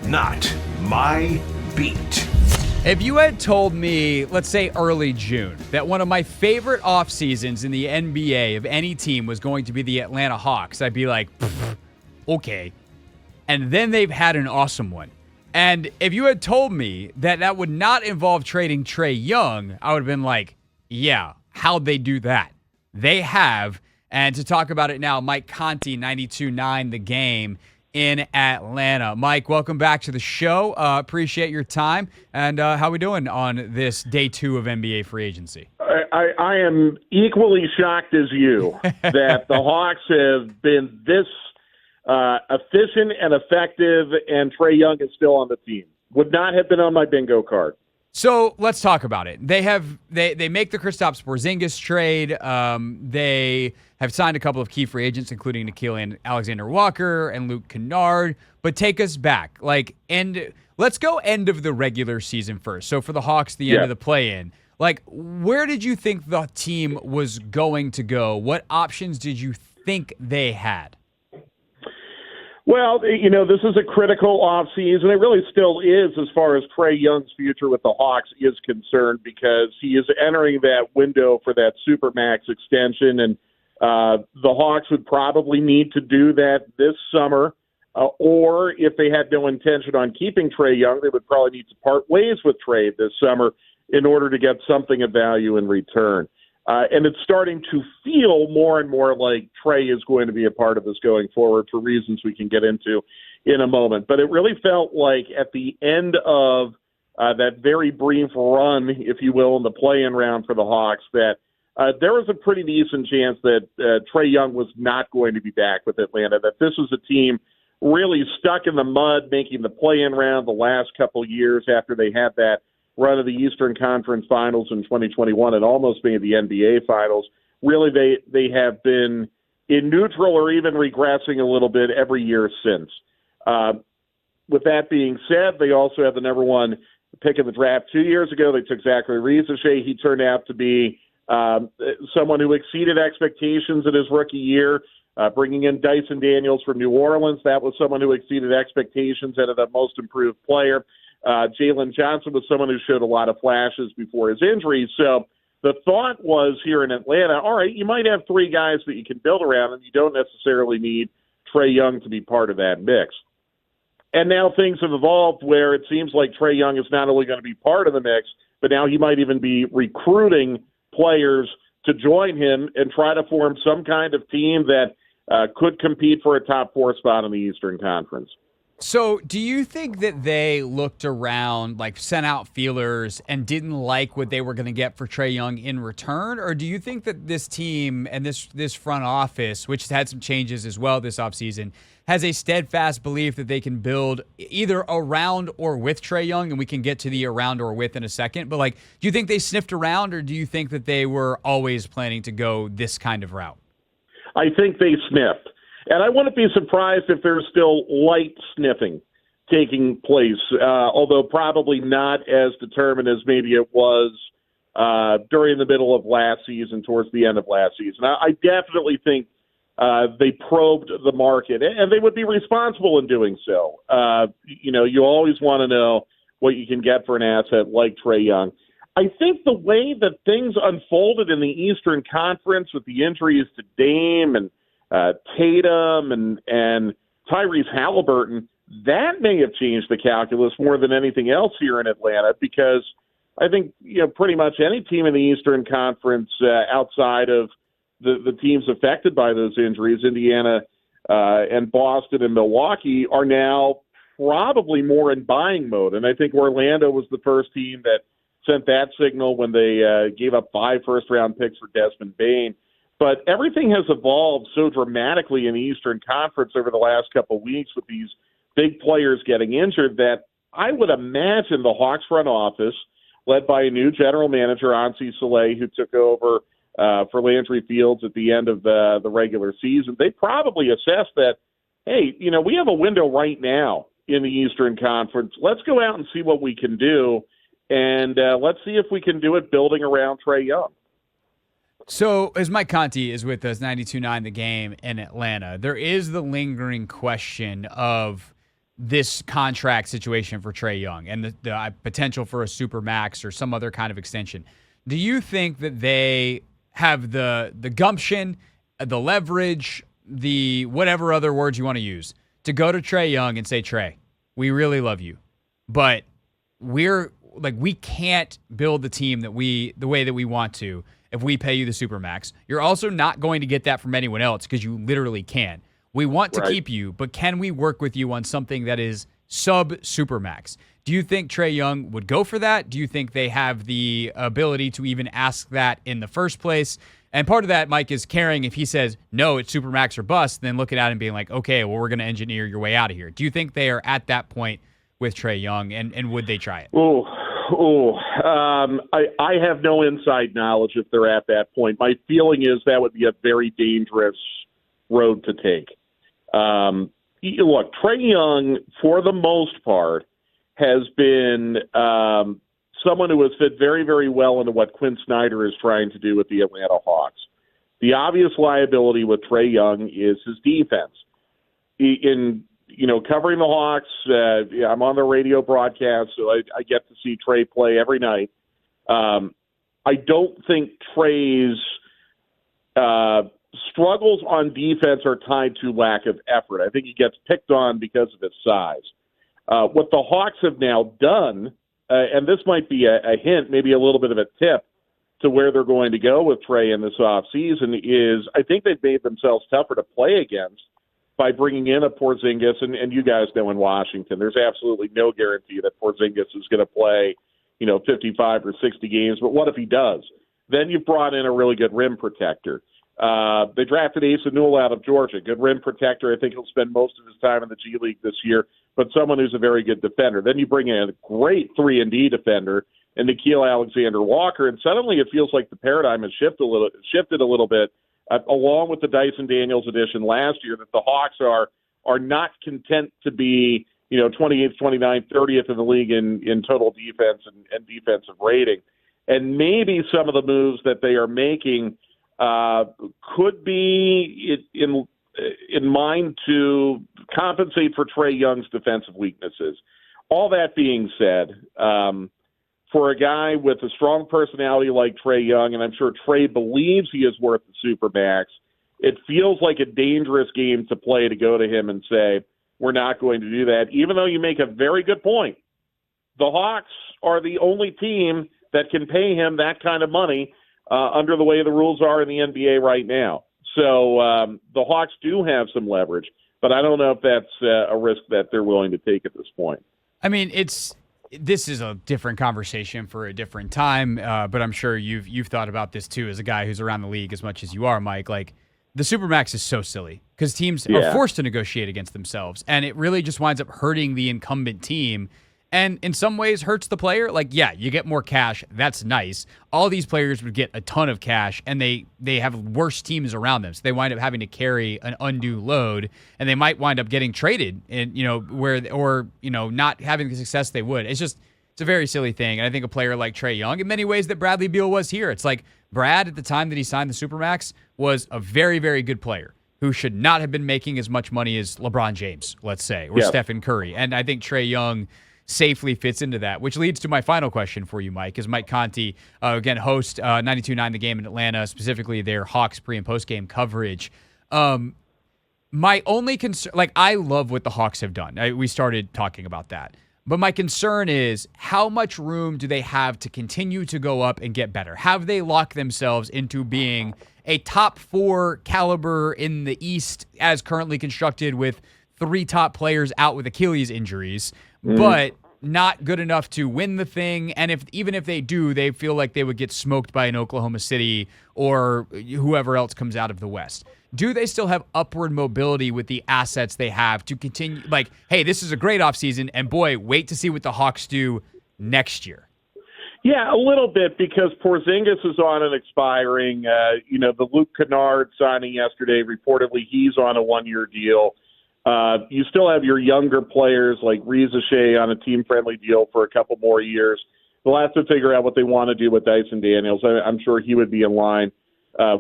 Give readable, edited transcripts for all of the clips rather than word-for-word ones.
not my beat. If you had told me, let's say early June, that one of my favorite off seasons in the NBA of any team was going to be the Atlanta Hawks, I'd be like, okay. And then they've had an awesome one. And if you had told me that that would not involve trading Trae Young, I would have been like, yeah, how'd they do that? They have. And to talk about it now, Mike Conti, 92.9 The Game in Atlanta. Mike, welcome back to the show. Appreciate your time. And how we doing on this day 2 of NBA free agency? I am equally shocked as you that the Hawks have been this efficient and effective, and Trae Young is still on the team. Would not have been on my bingo card. So let's talk about it. They make the Kristaps Porzingis trade. They have signed a couple of key free agents, including Nickeil Alexander-Walker and Luke Kennard. But take us back, let's go end of the regular season first. So for the Hawks, the end of the play-in, where did you think the team was going to go? What options did you think they had? Well, this is a critical offseason. It really still is as far as Trae Young's future with the Hawks is concerned, because he is entering that window for that Supermax extension, and the Hawks would probably need to do that this summer, or if they had no intention on keeping Trae Young, they would probably need to part ways with Trae this summer in order to get something of value in return. And it's starting to feel more and more like Trae is going to be a part of this going forward for reasons we can get into in a moment. But it really felt like at the end of that very brief run, if you will, in the play-in round for the Hawks, that there was a pretty decent chance that Trae Young was not going to be back with Atlanta, that this was a team really stuck in the mud making the play-in round the last couple years after they had that run of the Eastern Conference Finals in 2021 and almost made the NBA Finals. Really, they have been in neutral or even regressing a little bit every year since. With that being said, they also have the number 1 pick in the draft 2 years ago. They took Zachary Rieseshay. He turned out to be someone who exceeded expectations in his rookie year. Bringing in Dyson Daniels from New Orleans, that was someone who exceeded expectations, ended up most improved player. Jalen Johnson was someone who showed a lot of flashes before his injury. So the thought was here in Atlanta, all right, you might have 3 guys that you can build around, and you don't necessarily need Trae Young to be part of that mix. And now things have evolved where it seems like Trae Young is not only going to be part of the mix, but now he might even be recruiting players to join him and try to form some kind of team that could compete for a top 4 spot in the Eastern Conference. So do you think that they looked around, sent out feelers and didn't like what they were going to get for Trae Young in return? Or do you think that this team and this front office, which has had some changes as well this offseason, has a steadfast belief that they can build either around or with Trae Young, and we can get to the around or with in a second? But, do you think they sniffed around, or do you think that they were always planning to go this kind of route? I think they sniffed. And I wouldn't be surprised if there's still light sniffing taking place, although probably not as determined as maybe it was during the middle of last season, towards the end of last season. I definitely think they probed the market, and they would be responsible in doing so. You always want to know what you can get for an asset like Trae Young. I think the way that things unfolded in the Eastern Conference with the injuries to Dame and Tatum and Tyrese Halliburton, that may have changed the calculus more than anything else here in Atlanta, because I think pretty much any team in the Eastern Conference outside of the teams affected by those injuries, Indiana and Boston and Milwaukee, are now probably more in buying mode. And I think Orlando was the first team that sent that signal when they gave up 5 first-round picks for Desmond Bane. But everything has evolved so dramatically in the Eastern Conference over the last couple of weeks with these big players getting injured that I would imagine the Hawks front office, led by a new general manager, Ansi Soleil, who took over for Landry Fields at the end of the regular season, they probably assessed that, hey, we have a window right now in the Eastern Conference. Let's go out and see what we can do, and let's see if we can do it building around Trae Young. So, as Mike Conti is with us, 92.9 The Game in Atlanta, there is the lingering question of this contract situation for Trae Young and the potential for a super max or some other kind of extension, do you think that they have the gumption, the leverage, the whatever other words you want to use, to go to Trae Young and say, Trae, we really love you, but we can't build the team the way that we want to if we pay you the supermax. You're also not going to get that from anyone else because you literally can't. We want to keep you, but can we work with you on something that is sub supermax? Do you think Trae Young would go for that? Do you think they have the ability to even ask that in the first place? And part of that, Mike, is caring if he says, no, it's supermax or bust, then looking at it and being like, okay, well, we're going to engineer your way out of here. Do you think they are at that point with Trae Young, and would they try it? I have no inside knowledge if they're at that point. My feeling is that would be a very dangerous road to take. Look, Trae Young, for the most part, has been someone who has fit very, very well into what Quinn Snyder is trying to do with the Atlanta Hawks. The obvious liability with Trae Young is his defense. In covering the Hawks, I'm on the radio broadcast, so I get to see Trae play every night. I don't think Trae's struggles on defense are tied to lack of effort. I think he gets picked on because of his size. What the Hawks have now done, and this might be a hint, maybe a little bit of a tip to where they're going to go with Trae in this offseason, is I think they've made themselves tougher to play against by bringing in a Porzingis, and you guys know in Washington, there's absolutely no guarantee that Porzingis is going to play, 55 or 60 games, but what if he does? Then you've brought in a really good rim protector. They drafted Asa Newell out of Georgia, good rim protector. I think he'll spend most of his time in the G League this year, but someone who's a very good defender. Then you bring in a great 3-and-D defender and Nickeil Alexander-Walker, and suddenly it feels like the paradigm has shifted a little bit, along with the Dyson Daniels edition last year, that the Hawks are not content to be 28th, 29th, 30th in the league in total defense and defensive rating. And maybe some of the moves that they are making could be in mind to compensate for Trae Young's defensive weaknesses. All that being said, for a guy with a strong personality like Trae Young, and I'm sure Trae believes he is worth the supermax, it feels like a dangerous game to play to go to him and say, we're not going to do that, even though you make a very good point. The Hawks are the only team that can pay him that kind of money under the way the rules are in the NBA right now. So the Hawks do have some leverage, but I don't know if that's a risk that they're willing to take at this point. I mean, this is a different conversation for a different time, but I'm sure you've thought about this too as a guy who's around the league as much as you are, Mike. Like, the Supermax is so silly because teams are forced to negotiate against themselves, and it really just winds up hurting the incumbent team, and in some ways hurts the player. Like, yeah, you get more cash. That's nice. All these players would get a ton of cash, and they have worse teams around them, so they wind up having to carry an undue load, and they might wind up getting traded, and not having the success they would. It's a very silly thing, and I think a player like Trae Young, in many ways that Bradley Beal was here, it's like Brad, at the time that he signed the Supermax, was a very, very good player who should not have been making as much money as LeBron James, let's say, or Stephen Curry. And I think Trae Young safely fits into that, which leads to my final question for you, Mike, is Mike Conti, again, host 92.9 The Game in Atlanta, specifically their Hawks pre- and post-game coverage. My only concern, I love what the Hawks have done. We started talking about that. But my concern is, how much room do they have to continue to go up and get better? Have they locked themselves into being a top 4 caliber in the East as currently constructed, with 3 top players out with Achilles injuries, but not good enough to win the thing? And even if they do, they feel like they would get smoked by an Oklahoma City or whoever else comes out of the West. Do they still have upward mobility with the assets they have to continue? Like, hey, this is a great offseason, and boy, wait to see what the Hawks do next year. Yeah, a little bit, because Porzingis is on an expiring. The Luke Kennard signing yesterday, reportedly he's on a 1-year deal. You still have your younger players like Reza Shea on a team-friendly deal for a couple more years. They'll have to figure out what they want to do with Dyson Daniels. I'm sure he would be in line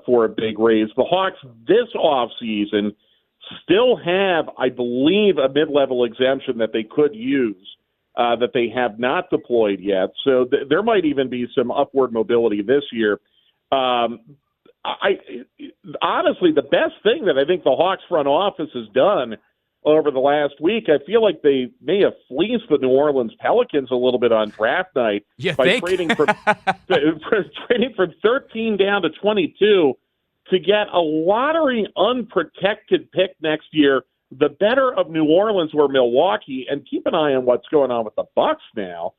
for a big raise. The Hawks this offseason still have, I believe, a mid-level exemption that they could use that they have not deployed yet. So there might even be some upward mobility this year. Honestly, the best thing that I think the Hawks front office has done over the last week, I feel like they may have fleeced the New Orleans Pelicans a little bit on draft night by trading from trading from 13 down to 22 to get a lottery unprotected pick next year, the better of New Orleans or Milwaukee. And keep an eye on what's going on with the Bucks now.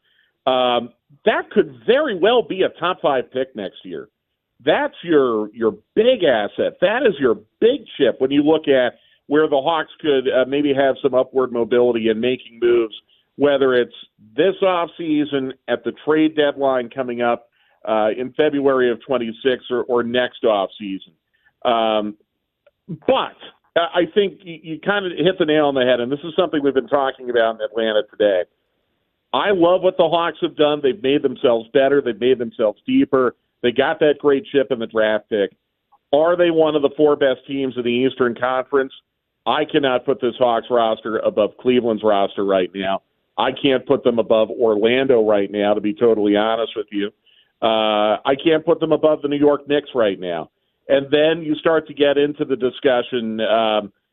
That could very well be a top 5 pick next year. That's your big asset. That is your big chip when you look at where the Hawks could maybe have some upward mobility in making moves, whether it's this offseason, at the trade deadline coming up in February of 26 or next offseason. But I think you kind of hit the nail on the head, and this is something we've been talking about in Atlanta today. I love what the Hawks have done. They've made themselves better. They've made themselves deeper. They got that great chip in the draft pick. Are they one of the 4 best teams in the Eastern Conference? I cannot put this Hawks roster above Cleveland's roster right now. I can't put them above Orlando right now, to be totally honest with you. I can't put them above the New York Knicks right now. And then you start to get into the discussion,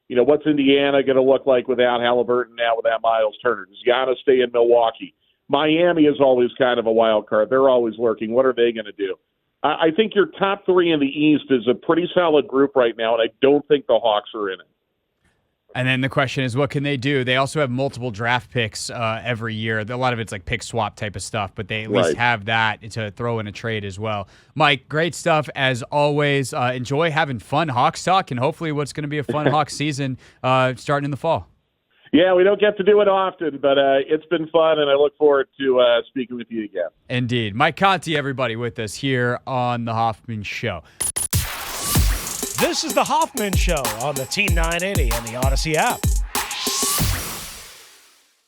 what's Indiana going to look like without Halliburton now, without Miles Turner? Does Giannis stay in Milwaukee? Miami is always kind of a wild card. They're always lurking. What are they going to do? I think your top 3 in the East is a pretty solid group right now, and I don't think the Hawks are in it. And then the question is, what can they do? They also have multiple draft picks every year. A lot of it's like pick swap type of stuff, but they at least have that to throw in a trade as well. Mike, great stuff as always. Enjoy having fun Hawks talk, and hopefully what's going to be a fun Hawks season starting in the fall. Yeah, we don't get to do it often, but it's been fun, and I look forward to speaking with you again. Indeed. Mike Conti, everybody, with us here on The Hoffman Show. This is The Hoffman Show on the T980 and the Odyssey app.